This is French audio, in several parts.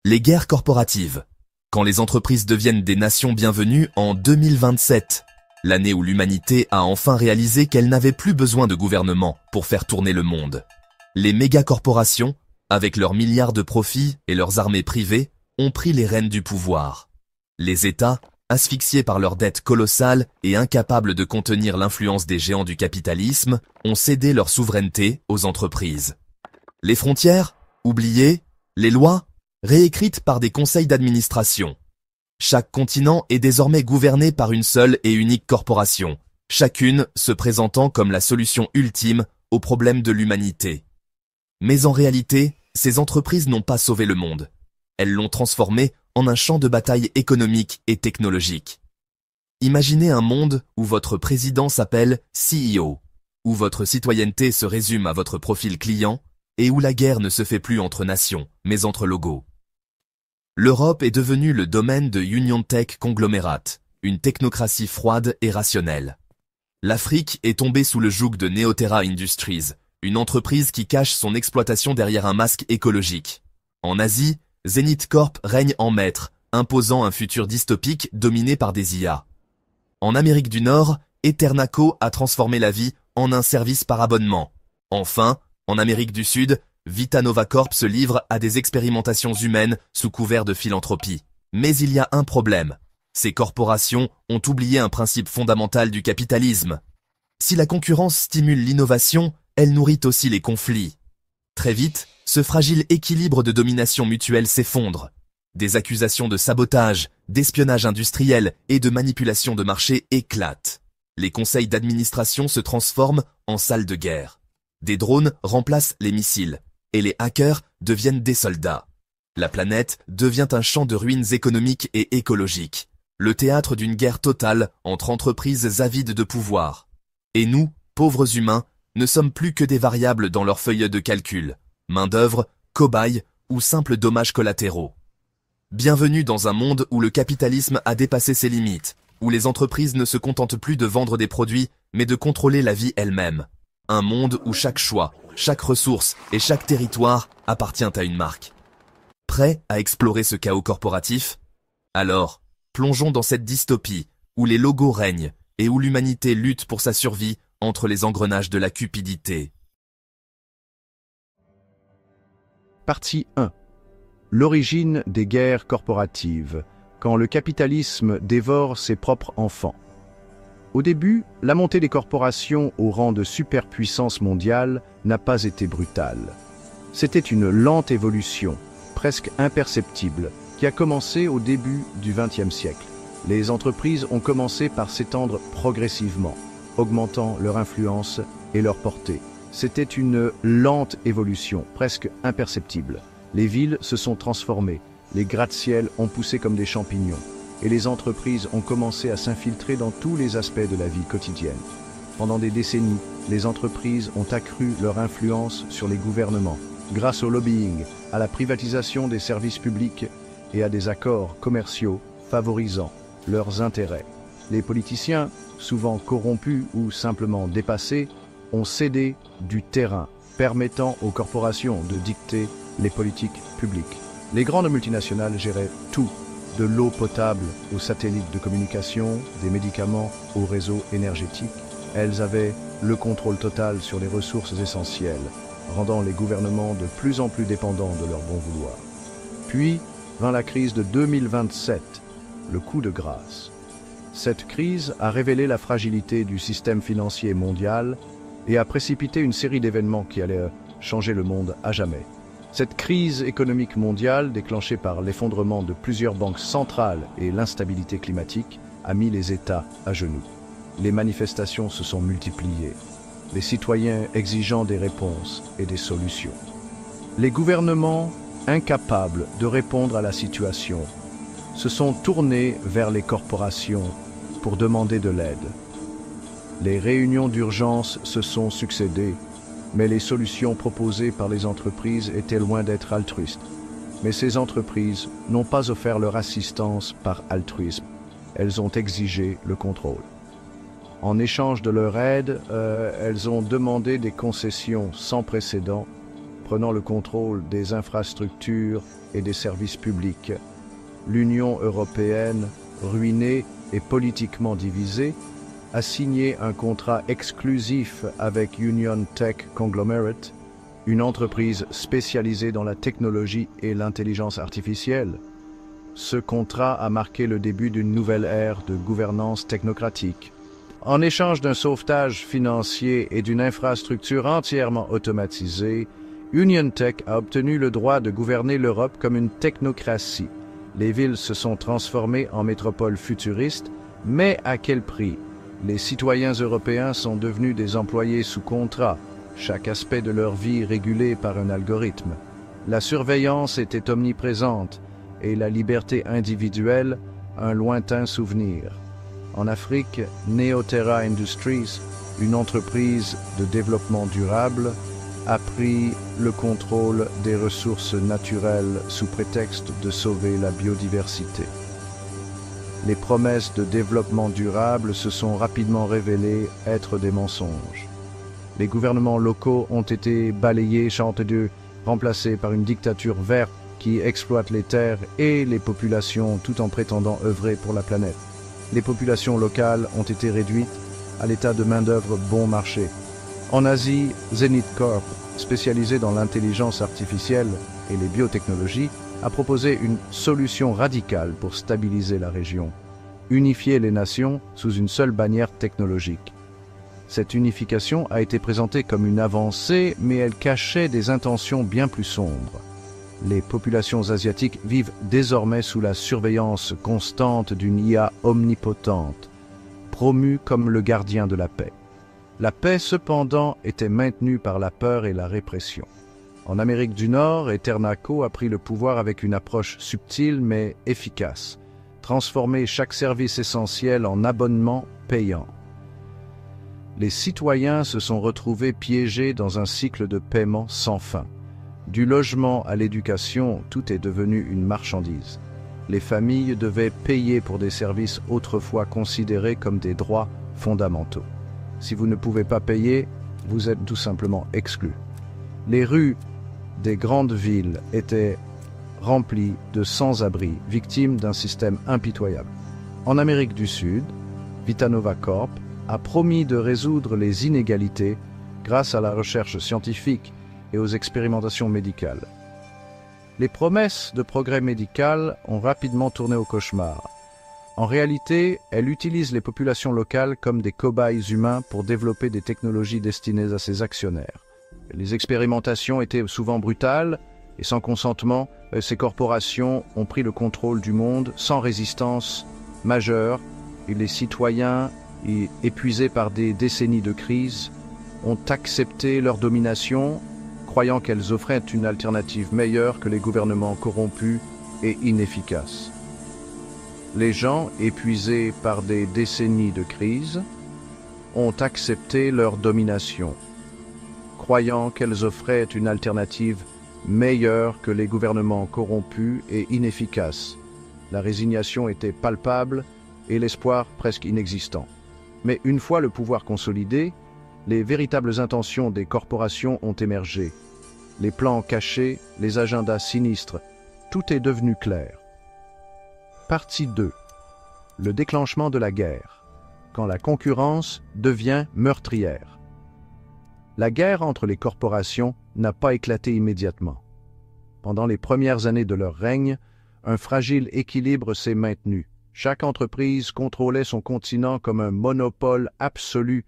Les guerres corporatives. Quand les entreprises deviennent des nations bienvenues en 2027, l'année où l'humanité a enfin réalisé qu'elle n'avait plus besoin de gouvernement pour faire tourner le monde. Les mégacorporations, avec leurs milliards de profits et leurs armées privées, ont pris les rênes du pouvoir. Les États, asphyxiés par leurs dettes colossales et incapables de contenir l'influence des géants du capitalisme, ont cédé leur souveraineté aux entreprises. Les frontières, oubliées, les lois, réécrites par des conseils d'administration. Chaque continent est désormais gouverné par une seule et unique corporation, chacune se présentant comme la solution ultime aux problèmes de l'humanité. Mais en réalité, ces entreprises n'ont pas sauvé le monde. Elles l'ont transformé en un champ de bataille économique et technologique. Imaginez un monde où votre président s'appelle CEO, où votre citoyenneté se résume à votre profil client et où la guerre ne se fait plus entre nations, mais entre logos. L'Europe est devenue le domaine de Union Tech Conglomerate, une technocratie froide et rationnelle. L'Afrique est tombée sous le joug de Neoterra Industries, une entreprise qui cache son exploitation derrière un masque écologique. En Asie, Zenith Corp règne en maître, imposant un futur dystopique dominé par des IA. En Amérique du Nord, Eternaco a transformé la vie en un service par abonnement. Enfin, en Amérique du Sud, Vitanova Corp se livre à des expérimentations humaines sous couvert de philanthropie. Mais il y a un problème. Ces corporations ont oublié un principe fondamental du capitalisme. Si la concurrence stimule l'innovation, elle nourrit aussi les conflits. Très vite, ce fragile équilibre de domination mutuelle s'effondre. Des accusations de sabotage, d'espionnage industriel et de manipulation de marché éclatent. Les conseils d'administration se transforment en salles de guerre. Des drones remplacent les missiles, et les hackers deviennent des soldats. La planète devient un champ de ruines économiques et écologiques, le théâtre d'une guerre totale entre entreprises avides de pouvoir. Et nous, pauvres humains, ne sommes plus que des variables dans leur feuille de calcul, main-d'œuvre, cobayes ou simples dommages collatéraux. Bienvenue dans un monde où le capitalisme a dépassé ses limites, où les entreprises ne se contentent plus de vendre des produits, mais de contrôler la vie elle-même. Un monde où chaque choix, chaque ressource et chaque territoire appartient à une marque. Prêt à explorer ce chaos corporatif? Alors, plongeons dans cette dystopie où les logos règnent et où l'humanité lutte pour sa survie entre les engrenages de la cupidité. Partie 1. L'origine des guerres corporatives, quand le capitalisme dévore ses propres enfants. Au début, la montée des corporations au rang de superpuissance mondiale n'a pas été brutale. C'était une lente évolution, presque imperceptible, qui a commencé au début du XXe siècle. Les entreprises ont commencé par s'étendre progressivement, augmentant leur influence et leur portée. C'était une lente évolution, presque imperceptible. Les villes se sont transformées, les gratte-ciels ont poussé comme des champignons, et les entreprises ont commencé à s'infiltrer dans tous les aspects de la vie quotidienne. Pendant des décennies, les entreprises ont accru leur influence sur les gouvernements, grâce au lobbying, à la privatisation des services publics et à des accords commerciaux favorisant leurs intérêts. Les politiciens, souvent corrompus ou simplement dépassés, ont cédé du terrain, permettant aux corporations de dicter les politiques publiques. Les grandes multinationales géraient tout, de l'eau potable aux satellites de communication, des médicaments aux réseaux énergétiques. Elles avaient le contrôle total sur les ressources essentielles, rendant les gouvernements de plus en plus dépendants de leur bon vouloir. Puis vint la crise de 2027, le coup de grâce. Cette crise a révélé la fragilité du système financier mondial et a précipité une série d'événements qui allaient changer le monde à jamais. Cette crise économique mondiale, déclenchée par l'effondrement de plusieurs banques centrales et l'instabilité climatique, a mis les États à genoux. Les manifestations se sont multipliées, les citoyens exigeant des réponses et des solutions. Les gouvernements, incapables de répondre à la situation, se sont tournés vers les corporations pour demander de l'aide. Les réunions d'urgence se sont succédé, mais les solutions proposées par les entreprises étaient loin d'être altruistes. Mais ces entreprises n'ont pas offert leur assistance par altruisme. Elles ont exigé le contrôle. En échange de leur aide, elles ont demandé des concessions sans précédent prenant le contrôle des infrastructures et des services publics. L'Union européenne, ruinée et politiquement divisée, a signé un contrat exclusif avec Union Tech Conglomerate, une entreprise spécialisée dans la technologie et l'intelligence artificielle. Ce contrat a marqué le début d'une nouvelle ère de gouvernance technocratique. En échange d'un sauvetage financier et d'une infrastructure entièrement automatisée, Union Tech a obtenu le droit de gouverner l'Europe comme une technocratie. Les villes se sont transformées en métropoles futuristes, mais à quel prix? Les citoyens européens sont devenus des employés sous contrat, chaque aspect de leur vie régulé par un algorithme. La surveillance était omniprésente et la liberté individuelle un lointain souvenir. En Afrique, Neoterra Industries, une entreprise de développement durable, a pris le contrôle des ressources naturelles sous prétexte de sauver la biodiversité. Les promesses de développement durable se sont rapidement révélées être des mensonges. Les gouvernements locaux ont été balayés, chanteux, remplacés par une dictature verte qui exploite les terres et les populations tout en prétendant œuvrer pour la planète. Les populations locales ont été réduites à l'état de main-d'œuvre bon marché. En Asie, Zenith Corp, spécialisé dans l'intelligence artificielle et les biotechnologies, a proposé une solution radicale pour stabiliser la région, unifier les nations sous une seule bannière technologique. Cette unification a été présentée comme une avancée, mais elle cachait des intentions bien plus sombres. Les populations asiatiques vivent désormais sous la surveillance constante d'une IA omnipotente, promue comme le gardien de la paix. La paix, cependant, était maintenue par la peur et la répression. En Amérique du Nord, Eternaco a pris le pouvoir avec une approche subtile mais efficace, transformer chaque service essentiel en abonnement payant. Les citoyens se sont retrouvés piégés dans un cycle de paiement sans fin. Du logement à l'éducation, tout est devenu une marchandise. Les familles devaient payer pour des services autrefois considérés comme des droits fondamentaux. Si vous ne pouvez pas payer, vous êtes tout simplement exclu. Les rues des grandes villes étaient remplies de sans-abri, victimes d'un système impitoyable. En Amérique du Sud, Vitanova Corp a promis de résoudre les inégalités grâce à la recherche scientifique et aux expérimentations médicales. Les promesses de progrès médical ont rapidement tourné au cauchemar. En réalité, elle utilise les populations locales comme des cobayes humains pour développer des technologies destinées à ses actionnaires. Les expérimentations étaient souvent brutales et sans consentement, ces corporations ont pris le contrôle du monde sans résistance majeure et les citoyens, épuisés par des décennies de crise, ont accepté leur domination, croyant qu'elles offraient une alternative meilleure que les gouvernements corrompus et inefficaces. Les gens, épuisés par des décennies de crise, ont accepté leur domination, croyant qu'elles offraient une alternative meilleure que les gouvernements corrompus et inefficaces. La résignation était palpable et l'espoir presque inexistant. Mais une fois le pouvoir consolidé, les véritables intentions des corporations ont émergé. Les plans cachés, les agendas sinistres, tout est devenu clair. Partie 2. Le déclenchement de la guerre, quand la concurrence devient meurtrière. La guerre entre les corporations n'a pas éclaté immédiatement. Pendant les premières années de leur règne, un fragile équilibre s'est maintenu. Chaque entreprise contrôlait son continent comme un monopole absolu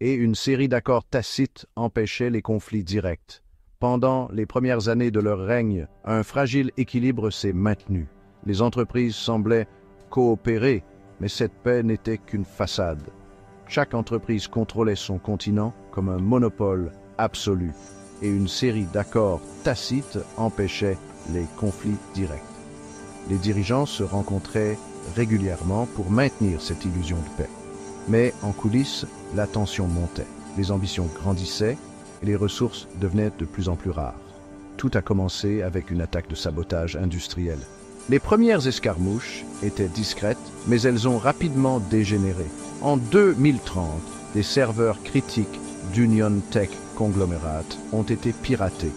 et une série d'accords tacites empêchait les conflits directs. Pendant les premières années de leur règne, un fragile équilibre s'est maintenu. Les entreprises semblaient coopérer, mais cette paix n'était qu'une façade. Chaque entreprise contrôlait son continent comme un monopole absolu, et une série d'accords tacites empêchait les conflits directs. Les dirigeants se rencontraient régulièrement pour maintenir cette illusion de paix. Mais en coulisses, la tension montait, les ambitions grandissaient et les ressources devenaient de plus en plus rares. Tout a commencé avec une attaque de sabotage industriel. Les premières escarmouches étaient discrètes, mais elles ont rapidement dégénéré. En 2030, des serveurs critiques d'Union Tech Conglomerate ont été piratés.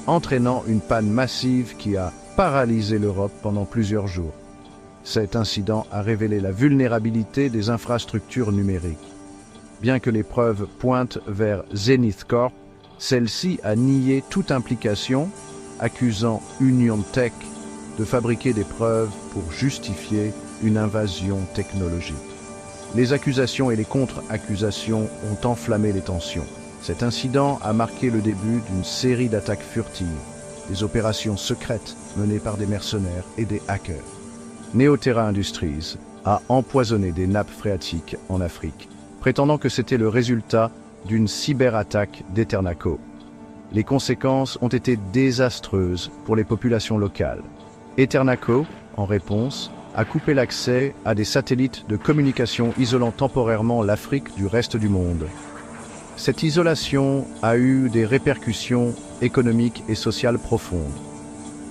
entraînant une panne massive qui a paralysé l'Europe pendant plusieurs jours. Cet incident a révélé la vulnérabilité des infrastructures numériques. Bien que les preuves pointent vers Zenith Corp, celle-ci a nié toute implication, accusant Union Tech de fabriquer des preuves pour justifier une invasion technologique. Les accusations et les contre-accusations ont enflammé les tensions. Cet incident a marqué le début d'une série d'attaques furtives, des opérations secrètes menées par des mercenaires et des hackers. Neoterra Industries a empoisonné des nappes phréatiques en Afrique, prétendant que c'était le résultat d'une cyberattaque d'Eternaco. Les conséquences ont été désastreuses pour les populations locales. Eternaco, en réponse, a coupé l'accès à des satellites de communication isolant temporairement l'Afrique du reste du monde. Cette isolation a eu des répercussions économiques et sociales profondes.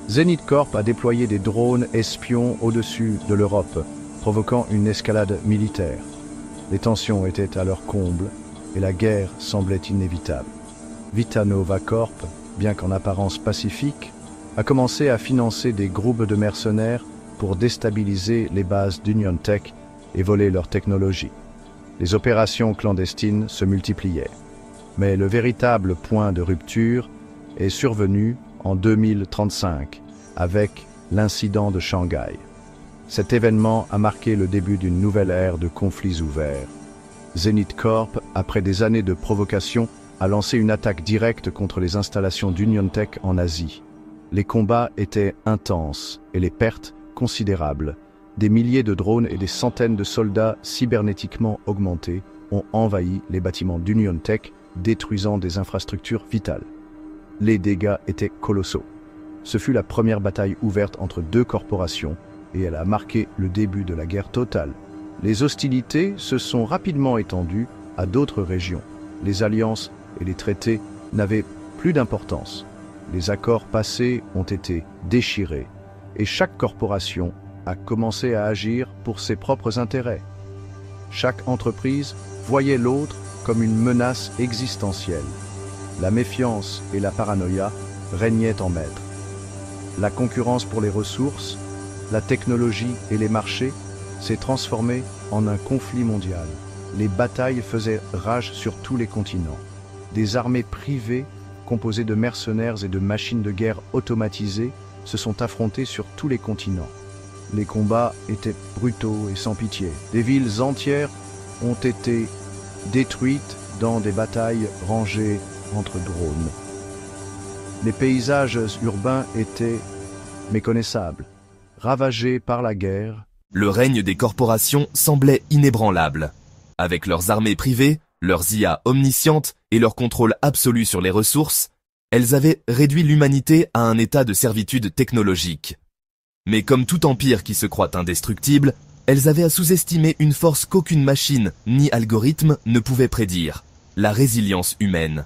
Zenith Corp a déployé des drones espions au-dessus de l'Europe, provoquant une escalade militaire. Les tensions étaient à leur comble et la guerre semblait inévitable. Vitanova Corp, bien qu'en apparence pacifique, a commencé à financer des groupes de mercenaires pour déstabiliser les bases d'Union Tech et voler leur technologie. Les opérations clandestines se multipliaient. Mais le véritable point de rupture est survenu en 2035 avec l'incident de Shanghai. Cet événement a marqué le début d'une nouvelle ère de conflits ouverts. Zenith Corp, après des années de provocation, a lancé une attaque directe contre les installations d'Union Tech en Asie. Les combats étaient intenses et les pertes considérables. Des milliers de drones et des centaines de soldats cybernétiquement augmentés ont envahi les bâtiments d'Union Tech, détruisant des infrastructures vitales. Les dégâts étaient colossaux. Ce fut la première bataille ouverte entre deux corporations et elle a marqué le début de la guerre totale. Les hostilités se sont rapidement étendues à d'autres régions. Les alliances et les traités n'avaient plus d'importance. Les accords passés ont été déchirés et chaque corporation a commencé à agir pour ses propres intérêts. Chaque entreprise voyait l'autre comme une menace existentielle. La méfiance et la paranoïa régnaient en maître. La concurrence pour les ressources, la technologie et les marchés s'est transformée en un conflit mondial. Les batailles faisaient rage sur tous les continents. Des armées privées, composées de mercenaires et de machines de guerre automatisées, se sont affrontées sur tous les continents. Les combats étaient brutaux et sans pitié. Des villes entières ont été détruites dans des batailles rangées entre drones. Les paysages urbains étaient méconnaissables, ravagés par la guerre. Le règne des corporations semblait inébranlable. Avec leurs armées privées, leurs IA omniscientes et leur contrôle absolu sur les ressources, elles avaient réduit l'humanité à un état de servitude technologique. Mais comme tout empire qui se croit indestructible, elles avaient à sous-estimer une force qu'aucune machine ni algorithme ne pouvait prédire, la résilience humaine.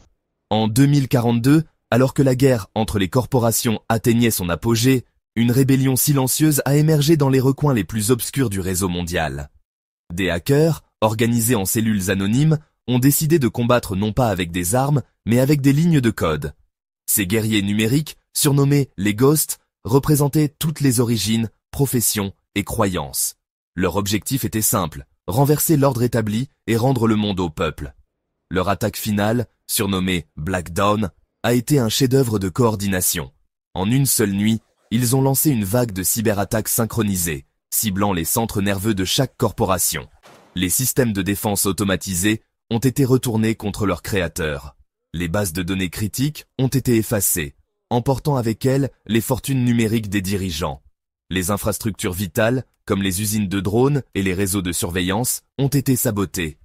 En 2042, alors que la guerre entre les corporations atteignait son apogée, une rébellion silencieuse a émergé dans les recoins les plus obscurs du réseau mondial. Des hackers, organisés en cellules anonymes, ont décidé de combattre non pas avec des armes, mais avec des lignes de code. Ces guerriers numériques, surnommés les Ghosts, représentaient toutes les origines, professions et croyances. Leur objectif était simple, renverser l'ordre établi et rendre le monde au peuple. Leur attaque finale, surnommée Black Dawn, a été un chef-d'œuvre de coordination. En une seule nuit, ils ont lancé une vague de cyberattaques synchronisées, ciblant les centres nerveux de chaque corporation. Les systèmes de défense automatisés ont été retournés contre leurs créateurs. Les bases de données critiques ont été effacées, emportant avec elles les fortunes numériques des dirigeants. Les infrastructures vitales, comme les usines de drones et les réseaux de surveillance, ont été sabotées.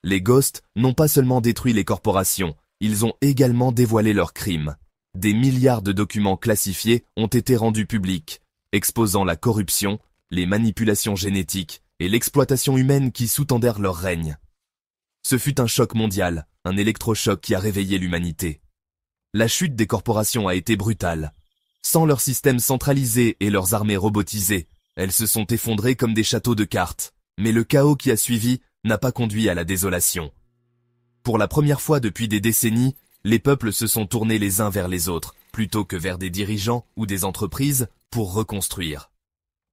Les Ghosts n'ont pas seulement détruit les corporations, ils ont également dévoilé leurs crimes. Des milliards de documents classifiés ont été rendus publics, exposant la corruption, les manipulations génétiques et l'exploitation humaine qui sous-tendèrent leur règne. Ce fut un choc mondial, un électrochoc qui a réveillé l'humanité. La chute des corporations a été brutale. Sans leurs systèmes centralisés et leurs armées robotisées, elles se sont effondrées comme des châteaux de cartes, mais le chaos qui a suivi n'a pas conduit à la désolation. Pour la première fois depuis des décennies, les peuples se sont tournés les uns vers les autres, plutôt que vers des dirigeants ou des entreprises pour reconstruire.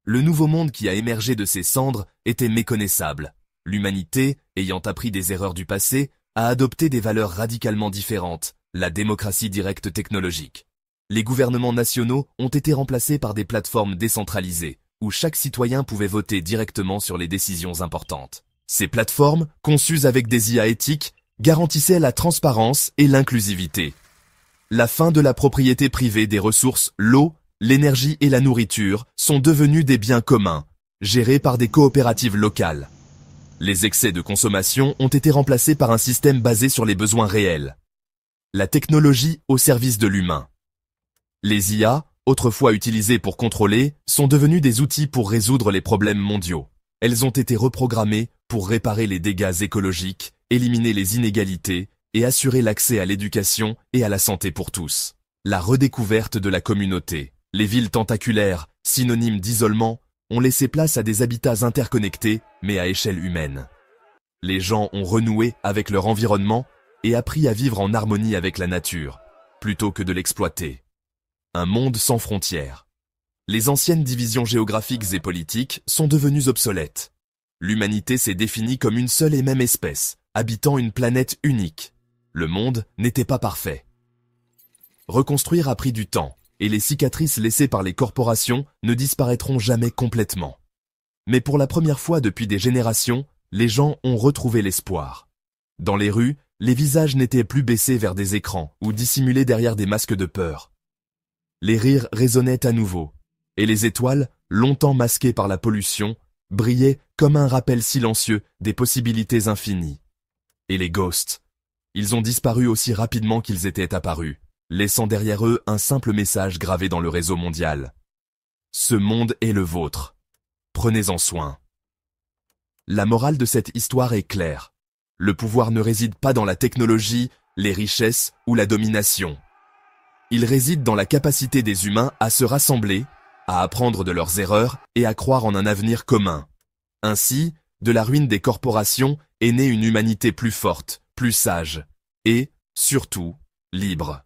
Le nouveau monde qui a émergé de ces cendres était méconnaissable. L'humanité, ayant appris des erreurs du passé, a adopté des valeurs radicalement différentes, la démocratie directe technologique. Les gouvernements nationaux ont été remplacés par des plateformes décentralisées, où chaque citoyen pouvait voter directement sur les décisions importantes. Ces plateformes, conçues avec des IA éthiques, garantissaient la transparence et l'inclusivité. La fin de la propriété privée des ressources, l'eau, l'énergie et la nourriture sont devenus des biens communs, gérés par des coopératives locales. Les excès de consommation ont été remplacés par un système basé sur les besoins réels. La technologie au service de l'humain. Les IA, autrefois utilisées pour contrôler, sont devenues des outils pour résoudre les problèmes mondiaux. Elles ont été reprogrammées pour réparer les dégâts écologiques, éliminer les inégalités et assurer l'accès à l'éducation et à la santé pour tous. La redécouverte de la communauté. Les villes tentaculaires, synonymes d'isolement, ont laissé place à des habitats interconnectés, mais à échelle humaine. Les gens ont renoué avec leur environnement et appris à vivre en harmonie avec la nature, plutôt que de l'exploiter. Un monde sans frontières. Les anciennes divisions géographiques et politiques sont devenues obsolètes. L'humanité s'est définie comme une seule et même espèce, habitant une planète unique. Le monde n'était pas parfait. Reconstruire a pris du temps, et les cicatrices laissées par les corporations ne disparaîtront jamais complètement. Mais pour la première fois depuis des générations, les gens ont retrouvé l'espoir. Dans les rues, les visages n'étaient plus baissés vers des écrans ou dissimulés derrière des masques de peur. Les rires résonnaient à nouveau, et les étoiles, longtemps masquées par la pollution, brillaient comme un rappel silencieux des possibilités infinies. Et les ghosts, ils ont disparu aussi rapidement qu'ils étaient apparus, laissant derrière eux un simple message gravé dans le réseau mondial. Ce monde est le vôtre. Prenez-en soin. La morale de cette histoire est claire. Le pouvoir ne réside pas dans la technologie, les richesses ou la domination. Il réside dans la capacité des humains à se rassembler, à apprendre de leurs erreurs et à croire en un avenir commun. Ainsi, de la ruine des corporations est née une humanité plus forte, plus sage et, surtout, libre.